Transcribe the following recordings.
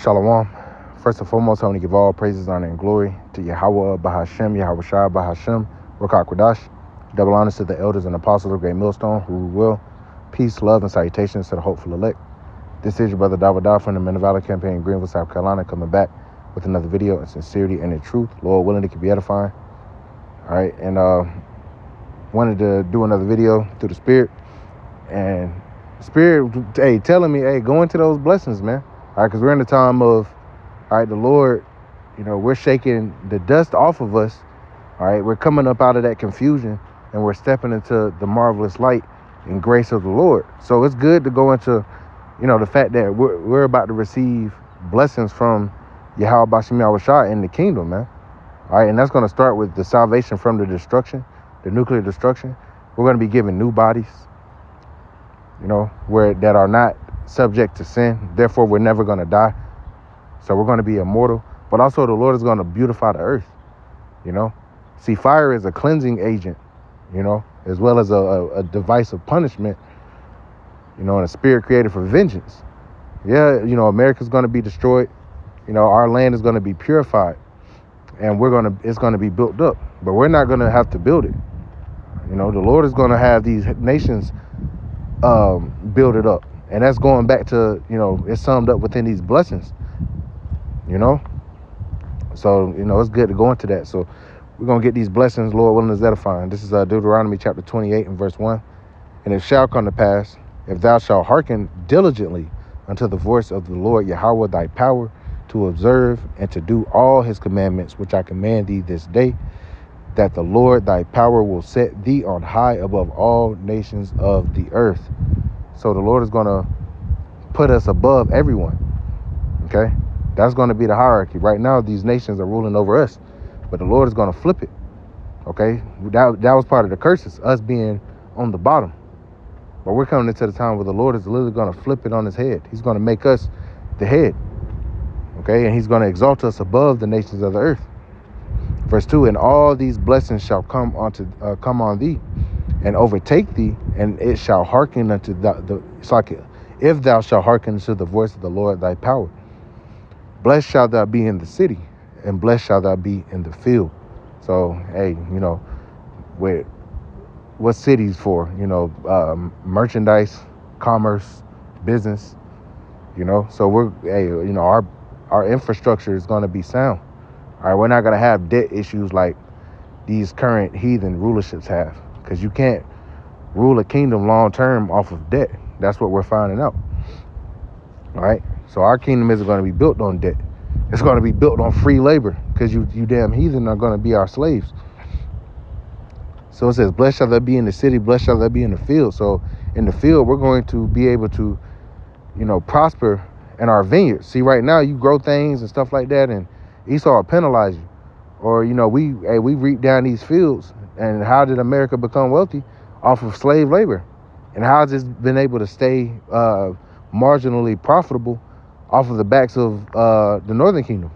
Shalom. First and foremost, I want to give all praises, honor, and glory to Yahweh, Bahashem, Yahweh Shai, Bahashem, Ruach Kodash. Double honors to the elders and apostles of Great Millstone, who will. Peace, love, and salutations to the hopeful elect. This is your brother Dawadah from the Men of Valor campaign in Greenville, South Carolina, coming back with another video in sincerity and in truth. Lord willing, it can be edifying. All right, and wanted to do another video through the Spirit. And Spirit, hey, telling me, hey, go into those blessings, man. All right, because we're in the time of, all right, the Lord, we're shaking the dust off of us. All right, we're coming up out of that confusion and we're stepping into the marvelous light and grace of the Lord. So it's good to go into, the fact that we're about to receive blessings from Yahweh Bashem Yahweh Shai in the kingdom, man. All right, and that's going to start with the salvation from the destruction, the nuclear destruction. We're going to be given new bodies, that are not subject to sin. Therefore, we're never going to die. So we're going to be immortal. But also the Lord is going to beautify the earth, See, fire is a cleansing agent, as well as a device of punishment, and a spirit created for vengeance. Yeah, America's going to be destroyed. Our land is going to be purified. And it's going to be built up. But we're not going to have to build it. The Lord is going to have these nations build it up. And that's going back to, it's summed up within these blessings, So, it's good to go into that. So we're going to get these blessings, Lord willing, is edifying. This is Deuteronomy chapter 28 and verse 1. And it shall come to pass, if thou shalt hearken diligently unto the voice of the Lord Yahweh thy power, to observe and to do all his commandments, which I command thee this day, that the Lord thy power will set thee on high above all nations of the earth. So the Lord is going to put us above everyone. Okay? That's going to be the hierarchy. Right now, these nations are ruling over us. But the Lord is going to flip it. Okay? That was part of the curses, us being on the bottom. But we're coming into the time where the Lord is literally going to flip it on his head. He's going to make us the head. Okay? And he's going to exalt us above the nations of the earth. Verse 2, and all these blessings shall come on thee and overtake thee, and it shall hearken unto if thou shalt hearken to the voice of the Lord thy power. Blessed shalt thou be in the city, and blessed shalt thou be in the field. So, hey, what cities for? Merchandise, commerce, business. So our infrastructure is going to be sound. All right, we're not going to have debt issues like these current heathen rulerships have, because you can't rule a kingdom long term off of debt. That's what we're finding out. All right, so our kingdom isn't going to be built on debt. It's going to be built on free labor, because you damn heathen are going to be our slaves. So it says, blessed shall thou be in the city, blessed shall thou be in the field. So in the field, we're going to be able to, prosper in our vineyards. See, right now you grow things and stuff like that, and Esau will penalize you. Or, we reap down these fields. And how did America become wealthy? Off of slave labor. And how has this been able to stay marginally profitable off of the backs of the Northern Kingdom?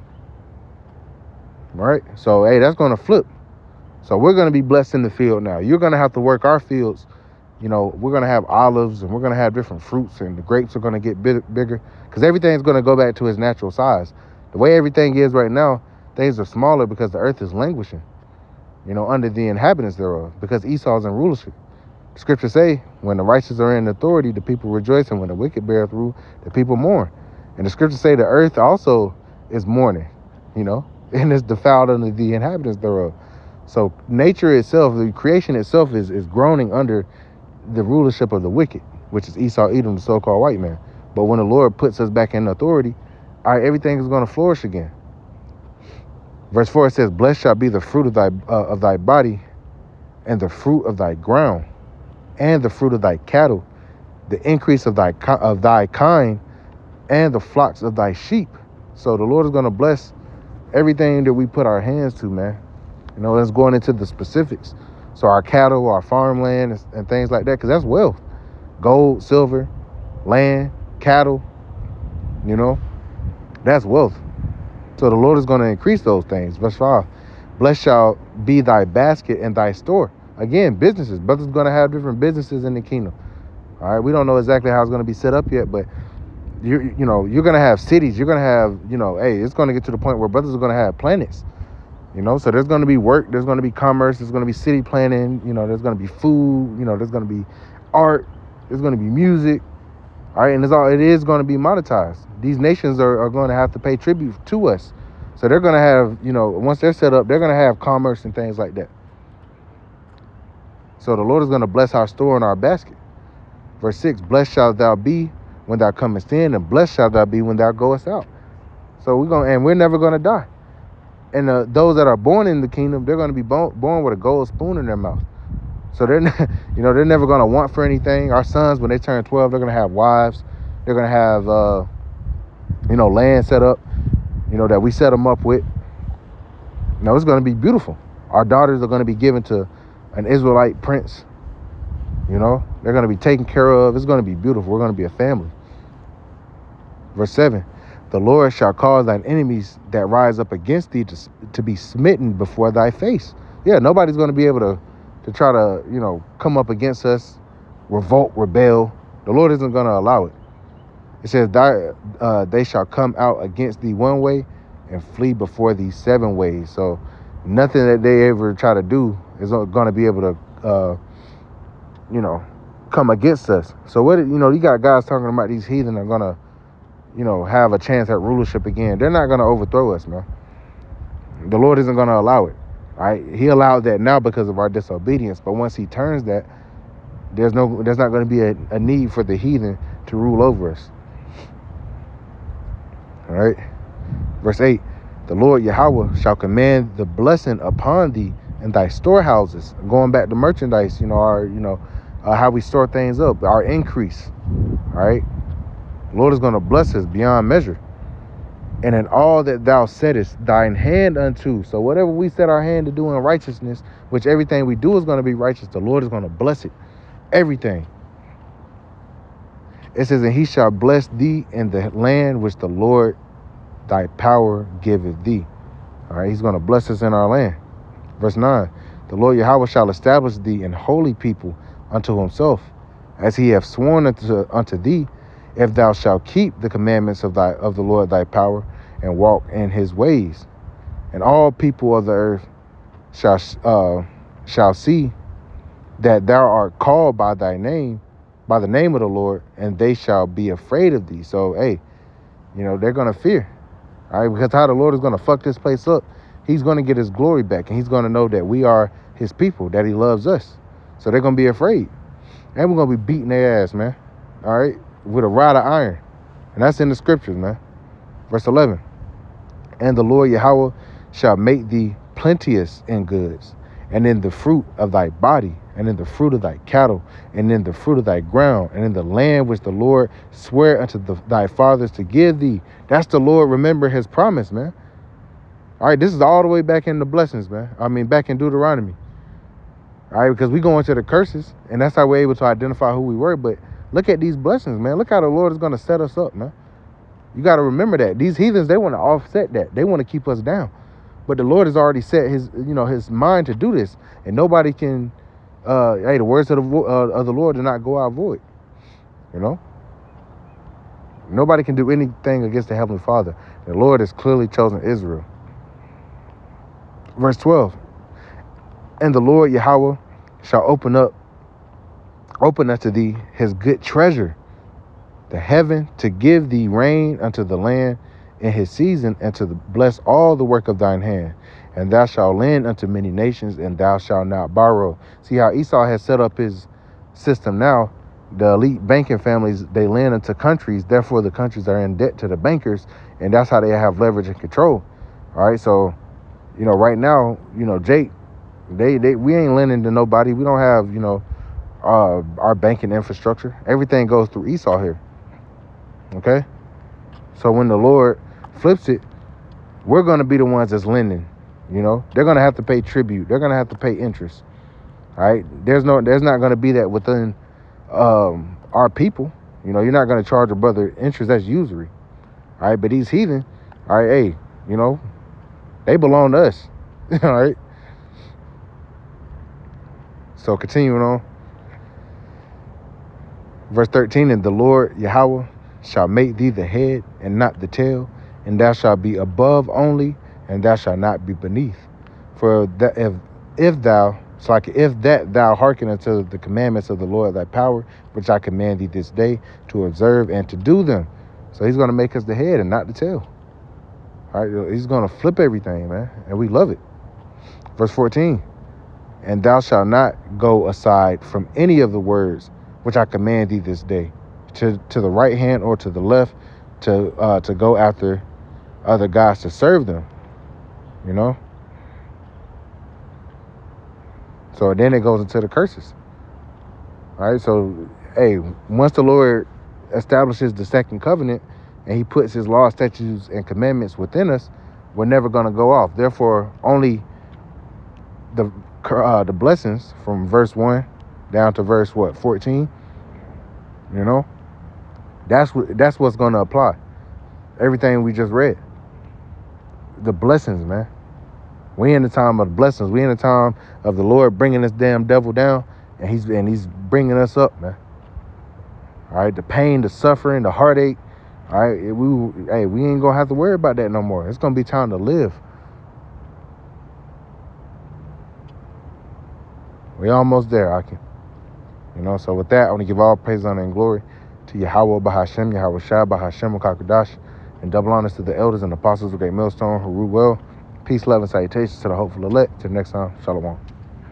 Right? So, hey, that's going to flip. So we're going to be blessed in the field now. You're going to have to work our fields. We're going to have olives, and we're going to have different fruits, and the grapes are going to get bigger, because everything's going to go back to its natural size. The way everything is right now, things are smaller because the earth is languishing, under the inhabitants thereof, because Esau's in rulership. The scriptures say, when the righteous are in authority, the people rejoice, and when the wicked beareth rule, the people mourn. And the scriptures say the earth also is mourning, and is defiled under the inhabitants thereof. So nature itself, the creation itself is groaning under the rulership of the wicked, which is Esau, Edom, the so-called white man. But when the Lord puts us back in authority, all right, everything is going to flourish again. Verse 4, it says, blessed shall be the fruit of thy body, and the fruit of thy ground, and the fruit of thy cattle, the increase of thy kind, and the flocks of thy sheep. So the Lord is going to bless everything that we put our hands to, man. That's going into the specifics. So our cattle, our farmland, and things like that, because that's wealth. Gold, silver, land, cattle, that's wealth. So the Lord is going to increase those things. Verse 5, blessed shall be thy basket and thy store. Again, businesses. Brothers going to have different businesses in the kingdom. All right, we don't know exactly how it's going to be set up yet, but you're gonna have cities. You're gonna have, hey, it's gonna get to the point where brothers are gonna have planets. So there's gonna be work. There's gonna be commerce. There's gonna be city planning. There's gonna be food. There's gonna be art. There's gonna be music. All right, and it is going to be monetized. These nations are going to have to pay tribute to us. So they're going to have, once they're set up, they're going to have commerce and things like that. So the Lord is going to bless our store and our basket. Verse 6, blessed shalt thou be when thou comest in, and blessed shalt thou be when thou goest out. So we're never going to die. And those that are born in the kingdom, they're going to be born with a gold spoon in their mouth. So they're never going to want for anything. Our sons, when they turn 12, they're going to have wives. They're going to have, land set up, that we set them up with. It's going to be beautiful. Our daughters are going to be given to an Israelite prince. They're going to be taken care of. It's going to be beautiful. We're going to be a family. Verse 7, the Lord shall cause thine enemies that rise up against thee to be smitten before thy face. Yeah, nobody's going to be able to try to, come up against us, revolt, rebel. The Lord isn't going to allow it. It says, they shall come out against thee one way and flee before thee 7 ways. So nothing that they ever try to do is going to be able to, come against us. So you got guys talking about these heathen are going to, have a chance at rulership again. They're not going to overthrow us, man. The Lord isn't going to allow it. Right? He allowed that now because of our disobedience. But once he turns that, there's not going to be a need for the heathen to rule over us. All right. Verse 8, the Lord Yahweh shall command the blessing upon thee in thy storehouses. Going back to merchandise, how we store things up, our increase. All right. The Lord is going to bless us beyond measure. And in all that thou settest thine hand unto. So whatever we set our hand to do in righteousness, which everything we do is going to be righteous, the Lord is going to bless it. Everything. It says, and he shall bless thee in the land which the Lord thy power giveth thee. All right, he's going to bless us in our land. Verse 9, the Lord Yahweh shall establish thee in holy people unto himself, as he hath sworn unto thee, if thou shalt keep the commandments of the Lord thy power, and walk in his ways. And all people of the earth shall see that thou art called by thy name, by the name of the Lord, and they shall be afraid of thee. So, hey, they're going to fear. All right, because how the Lord is going to fuck this place up, he's going to get his glory back, and he's going to know that we are his people, that he loves us. So they're going to be afraid. And we're going to be beating their ass, man. All right, with a rod of iron. And that's in the scriptures, man. Verse 11. And the Lord Yahweh shall make thee plenteous in goods, and in the fruit of thy body, and in the fruit of thy cattle, and in the fruit of thy ground, and in the land which the Lord sware unto thy fathers to give thee. That's the Lord remember his promise, man. All right, this is all the way back in the blessings, man. Back in Deuteronomy. All right, because we go into the curses, and that's how we're able to identify who we were. But look at these blessings, man. Look how the Lord is going to set us up, man. You got to remember that. These heathens, they want to offset that. They want to keep us down. But the Lord has already set his mind to do this. And nobody can, the words of the Lord do not go out void. Nobody can do anything against the Heavenly Father. The Lord has clearly chosen Israel. Verse 12. And the Lord Yahweh shall open unto thee his good treasure, the heaven, to give thee rain unto the land in his season, and to bless all the work of thine hand. And thou shalt lend unto many nations, and thou shalt not borrow. See how Esau has set up his system now. The elite banking families, they lend into countries. Therefore, the countries are in debt to the bankers, and that's how they have leverage and control. All right, so, right now, Jake, we ain't lending to nobody. We don't have, our banking infrastructure. Everything goes through Esau here. Okay? So when the Lord flips it, we're going to be the ones that's lending. They're going to have to pay tribute. They're going to have to pay interest. All right? There's not going to be that within our people. You're not going to charge a brother interest. That's usury. All right? But these heathen, all right, hey, they belong to us. All right? So continuing on. Verse 13, and the Lord Yahweh shall make thee the head and not the tail, and thou shalt be above only, and thou shalt not be beneath. For that if thou, it's like if that thou hearken unto the commandments of the Lord thy power, which I command thee this day to observe and to do them. So he's going to make us the head and not the tail. All right, he's going to flip everything, man, and we love it. Verse 14, and thou shalt not go aside from any of the words which I command thee this day, to the right hand or to the left, to go after other gods to serve them, you know. So then it goes into the curses. All right, so hey, once the Lord establishes the second covenant and he puts his laws, statutes, and commandments within us, we're never going to go off. Therefore, only the blessings from verse 1 down to verse 14, you know, that's what's going to apply. Everything we just read, the blessings, man. We in the time of the blessings. We in the time of the Lord bringing this damn devil down, and he's bringing us up, man. All right, the pain, the suffering, the heartache. All right, we ain't gonna have to worry about that no more. It's gonna be time to live. We almost there, Aki. You know, so with that, I want to give all praise, honor, and glory to Yahweh Bahashem, Yahweh Shai Bahashem, Kakadash, and double honors to the elders and apostles of Great Millstone who rule well. Peace, love, and salutations to the hopeful elect. Till next time, Shalom.